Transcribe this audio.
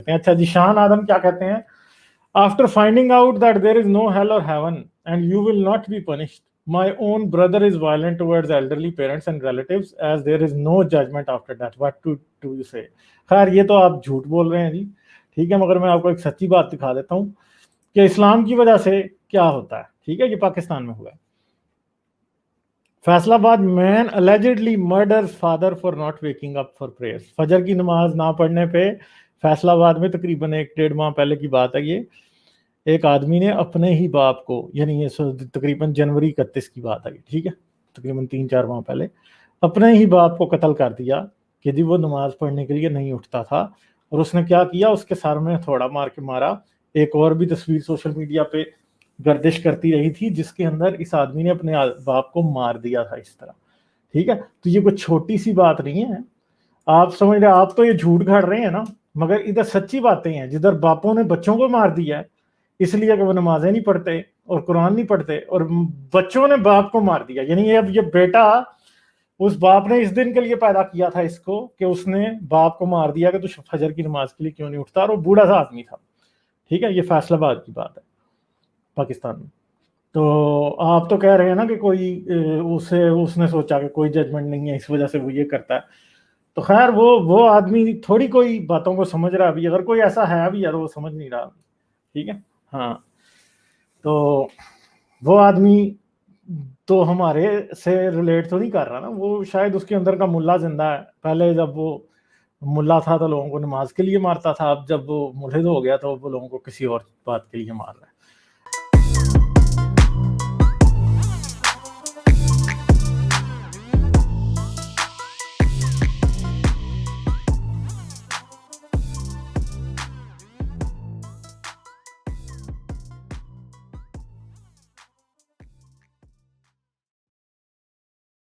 اچھا جی، شان آدم کیا کہتے ہیں؟ After finding out that there is no hell اور heaven and you will not be punished, my own brother is violent towards elderly parents and relatives as there is no judgment after death. What do you say? خیر یہ تو آپ جھوٹ بول رہے ہیں جی, ٹھیک ہے, مگر میں آپ کو ایک سچی بات دکھا دیتا ہوں کہ اسلام کی وجہ سے کیا ہوتا ہے. ٹھیک ہے, یہ پاکستان میں ہوا ہے. فیصل آباد مین allegedly murders father for not waking up for prayers. فجر کی نماز نہ پڑھنے پہ فیصل آباد میں تقریباً 1-1.5 ماہ پہلے کی بات ہے یہ, ایک آدمی نے اپنے ہی باپ کو, یعنی یہ تقریباً جنوری 31 کی بات ہے, ٹھیک ہے, تقریباً 3-4 ماہ پہلے اپنے ہی باپ کو قتل کر دیا کہ جی وہ نماز پڑھنے کے لیے نہیں اٹھتا تھا. اور اس نے کیا کیا, اس کے سر میں تھوڑا مار کے مارا. ایک اور بھی تصویر سوشل میڈیا پہ گردش کرتی رہی تھی جس کے اندر اس آدمی نے اپنے باپ کو مار دیا تھا اس طرح. ٹھیک ہے, تو یہ کوئی چھوٹی سی بات نہیں ہے. آپ سمجھ رہے, آپ تو یہ جھوٹ گھڑ رہے ہیں نا, مگر ادھر سچی باتیں ہیں جدھر باپوں نے بچوں کو مار دیا ہے اس لیے کہ وہ نمازیں نہیں پڑھتے اور قرآن نہیں پڑھتے, اور بچوں نے باپ کو مار دیا. یعنی اب یہ بیٹا اس باپ نے اس دن کے لیے پیدا کیا تھا اس کو کہ اس نے باپ کو مار دیا کہ تو فجر کی نماز کے لیے کیوں نہیں اٹھتا, اور وہ بوڑھا سا آدمی تھا. ٹھیک ہے, یہ فیصل آباد کی بات ہے پاکستان میں. تو آپ تو کہہ رہے ہیں نا کہ کوئی اس نے سوچا کہ کوئی ججمنٹ نہیں ہے اس وجہ سے وہ یہ کرتا ہے. تو خیر وہ آدمی تھوڑی کوئی باتوں کو سمجھ رہا ہے ابھی, اگر کوئی ایسا ہے ابھی وہ سمجھ نہیں رہا. ٹھیک ہے, ہاں, تو وہ آدمی تو ہمارے سے ریلیٹ تو نہیں کر رہا نا, وہ شاید اس کے اندر کا ملا زندہ ہے. پہلے جب وہ ملا تھا تو لوگوں کو نماز کے لیے مارتا تھا, اب جب وہ ملحد ہو گیا تو وہ لوگوں کو کسی اور بات کے لیے مار رہا ہے.